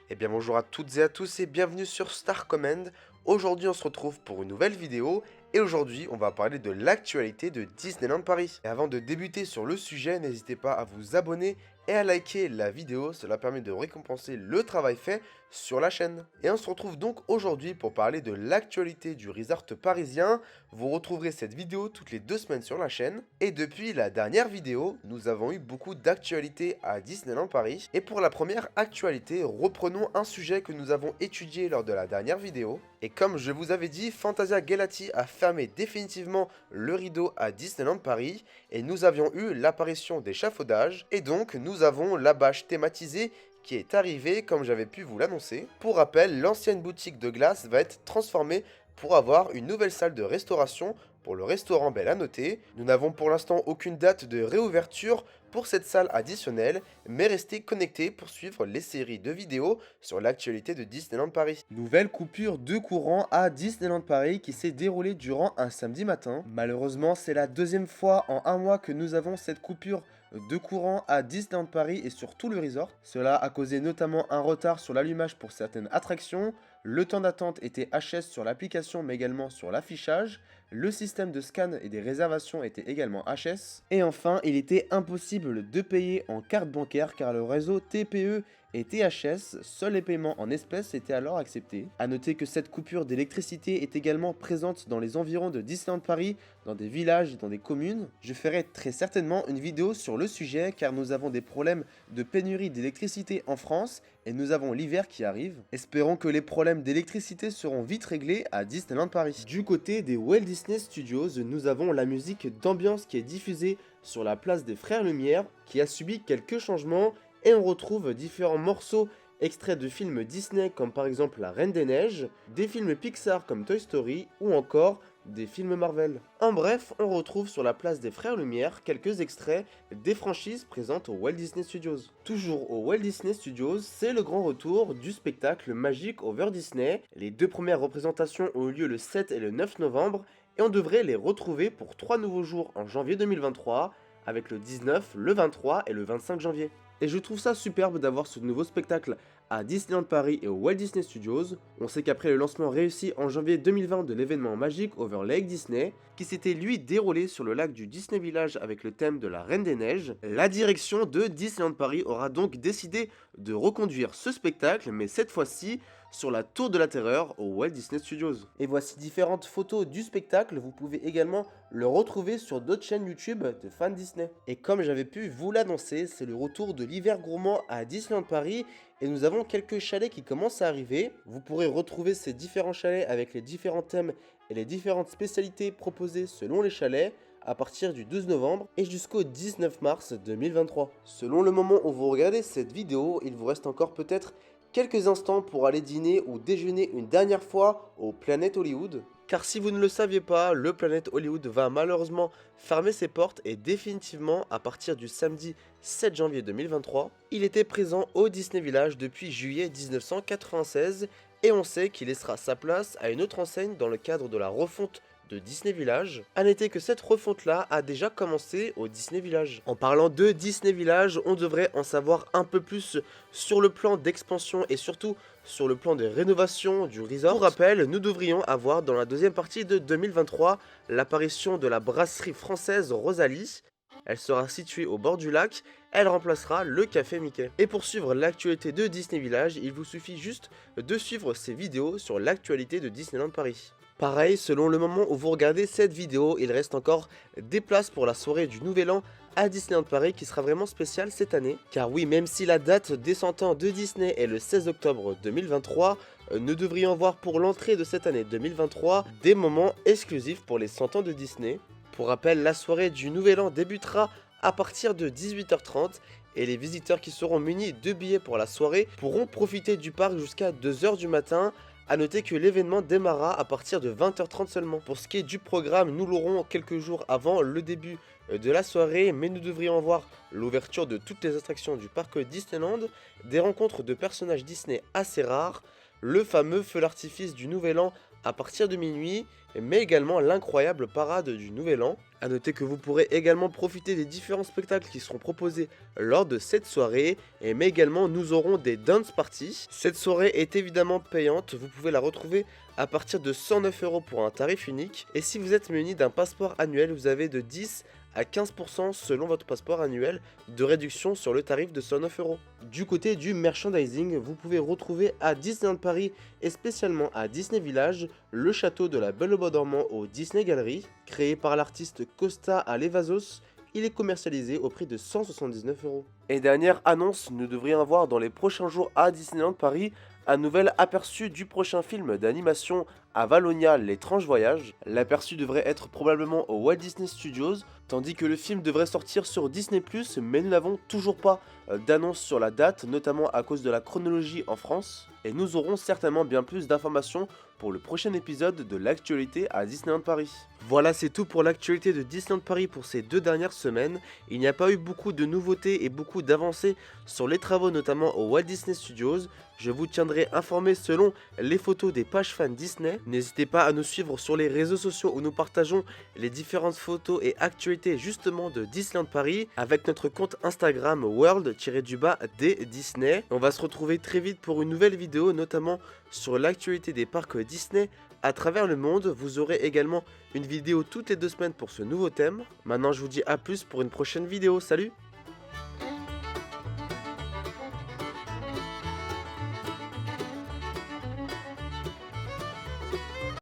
Eh bien bonjour à toutes et à tous et bienvenue sur Star Command. Aujourd'hui on se retrouve pour une nouvelle vidéo et aujourd'hui on va parler de l'actualité de Disneyland Paris. Et avant de débuter sur le sujet, n'hésitez pas à vous abonner et à liker la vidéo, cela permet de récompenser le travail fait sur la chaîne. Et on se retrouve donc aujourd'hui pour parler de l'actualité du resort parisien. Vous retrouverez cette vidéo toutes les 2 semaines sur la chaîne. Et depuis la dernière vidéo, nous avons eu beaucoup d'actualités à Disneyland Paris. Et pour la première actualité, reprenons un sujet que nous avons étudié lors de la dernière vidéo. Et comme je vous avais dit, Fantasia Galati a fermé définitivement le rideau à Disneyland Paris et nous avions eu l'apparition d'échafaudages et donc nous avons la bâche thématisée qui est arrivée comme j'avais pu vous l'annoncer. Pour rappel, l'ancienne boutique de glace va être transformée pour avoir une nouvelle salle de restauration pour le restaurant Belle à noter. Nous n'avons pour l'instant aucune date de réouverture pour cette salle additionnelle, mais restez connectés pour suivre les séries de vidéos sur l'actualité de Disneyland Paris. Nouvelle coupure de courant à Disneyland Paris qui s'est déroulée durant un samedi matin. Malheureusement, c'est la deuxième fois en un mois que nous avons cette coupure de courant à Disneyland Paris et sur tout le resort. Cela a causé notamment un retard sur l'allumage pour certaines attractions. Le temps d'attente était HS sur l'application mais également sur l'affichage. Le système de scan et des réservations était également HS. Et enfin, il était impossible de payer en carte bancaire car le réseau TPE et THS, seuls les paiements en espèces étaient alors acceptés. A noter que cette coupure d'électricité est également présente dans les environs de Disneyland Paris, dans des villages et dans des communes. Je ferai très certainement une vidéo sur le sujet car nous avons des problèmes de pénurie d'électricité en France et nous avons l'hiver qui arrive. Espérons que les problèmes d'électricité seront vite réglés à Disneyland Paris. Du côté des Walt Disney Studios, nous avons la musique d'ambiance qui est diffusée sur la place des Frères Lumière qui a subi quelques changements et on retrouve différents morceaux extraits de films Disney comme par exemple La Reine des Neiges, des films Pixar comme Toy Story ou encore des films Marvel. En bref, on retrouve sur la place des Frères Lumière quelques extraits des franchises présentes au Walt Disney Studios. Toujours au Walt Disney Studios, c'est le grand retour du spectacle Magic Over Disney. Les deux premières représentations ont eu lieu le 7 et le 9 novembre et on devrait les retrouver pour 3 nouveaux jours en janvier 2023 avec le 19, le 23 et le 25 janvier. Et je trouve ça superbe d'avoir ce nouveau spectacle à Disneyland Paris et au Walt Disney Studios. On sait qu'après le lancement réussi en janvier 2020 de l'événement Magic Over Lake Disney, qui s'était lui déroulé sur le lac du Disney Village avec le thème de la Reine des Neiges, la direction de Disneyland Paris aura donc décidé de reconduire ce spectacle, mais cette fois-ci sur la Tour de la Terreur au Walt Disney Studios. Et voici différentes photos du spectacle, vous pouvez également le retrouver sur d'autres chaînes YouTube de fans Disney. Et comme j'avais pu vous l'annoncer, c'est le retour de l'hiver gourmand à Disneyland Paris et nous avons quelques chalets qui commencent à arriver. Vous pourrez retrouver ces différents chalets avec les différents thèmes et les différentes spécialités proposées selon les chalets à partir du 12 novembre et jusqu'au 19 mars 2023. Selon le moment où vous regardez cette vidéo, il vous reste encore peut-être quelques instants pour aller dîner ou déjeuner une dernière fois au Planet Hollywood. Car si vous ne le saviez pas, le Planet Hollywood va malheureusement fermer ses portes et définitivement à partir du samedi 7 janvier 2023. Il était présent au Disney Village depuis juillet 1996 et on sait qu'il laissera sa place à une autre enseigne dans le cadre de la refonte de Disney Village. A noter que cette refonte-là a déjà commencé au Disney Village. En parlant de Disney Village, on devrait en savoir un peu plus sur le plan d'expansion et surtout sur le plan de rénovation du resort. Pour rappel, nous devrions avoir dans la deuxième partie de 2023 l'apparition de la brasserie française Rosalie. Elle sera située au bord du lac, elle remplacera le café Mickey. Et pour suivre l'actualité de Disney Village, il vous suffit juste de suivre ces vidéos sur l'actualité de Disneyland Paris. Pareil, selon le moment où vous regardez cette vidéo, il reste encore des places pour la soirée du Nouvel An à Disneyland Paris qui sera vraiment spéciale cette année. Car oui, même si la date des 100 ans de Disney est le 16 octobre 2023, nous devrions voir pour l'entrée de cette année 2023 des moments exclusifs pour les 100 ans de Disney. Pour rappel, la soirée du Nouvel An débutera à partir de 18h30 et les visiteurs qui seront munis de billets pour la soirée pourront profiter du parc jusqu'à 2h du matin. A noter que l'événement démarrera à partir de 20h30 seulement. Pour ce qui est du programme, nous l'aurons quelques jours avant le début de la soirée, mais nous devrions voir l'ouverture de toutes les attractions du parc Disneyland, des rencontres de personnages Disney assez rares, le fameux feu d'artifice du Nouvel An à partir de minuit, mais également l'incroyable parade du Nouvel An. A noter que vous pourrez également profiter des différents spectacles qui seront proposés lors de cette soirée, mais également nous aurons des dance parties. Cette soirée est évidemment payante, vous pouvez la retrouver à partir de 109 € pour un tarif unique, et si vous êtes muni d'un passeport annuel, vous avez de 10 à 15% selon votre passeport annuel de réduction sur le tarif de 109 €. Du côté du merchandising, vous pouvez retrouver à Disneyland Paris et spécialement à Disney Village le château de la Belle au Bois dormant au Disney Gallery, créé par l'artiste Costa à Levasos. Il est commercialisé au prix de 179 €. Et dernière annonce, nous devrions avoir dans les prochains jours à Disneyland Paris un nouvel aperçu du prochain film d'animation à Valonia, l'étrange voyage. L'aperçu devrait être probablement au Walt Disney Studios, tandis que le film devrait sortir sur Disney+, mais nous n'avons toujours pas d'annonce sur la date, notamment à cause de la chronologie en France. Et nous aurons certainement bien plus d'informations pour le prochain épisode de l'actualité à Disneyland Paris. Voilà, c'est tout pour l'actualité de Disneyland Paris pour ces 2 dernières semaines. Il n'y a pas eu beaucoup de nouveautés et beaucoup d'avancées sur les travaux, notamment au Walt Disney Studios. Je vous tiendrai informé selon les photos des pages fans Disney. N'hésitez pas à nous suivre sur les réseaux sociaux où nous partageons les différentes photos et actualités justement de Disneyland Paris avec notre compte Instagram world-des Disney. On va se retrouver très vite pour une nouvelle vidéo, notamment sur l'actualité des parcs Disney à travers le monde. Vous aurez également une vidéo toutes les 2 semaines pour ce nouveau thème. Maintenant, je vous dis à plus pour une prochaine vidéo. Salut!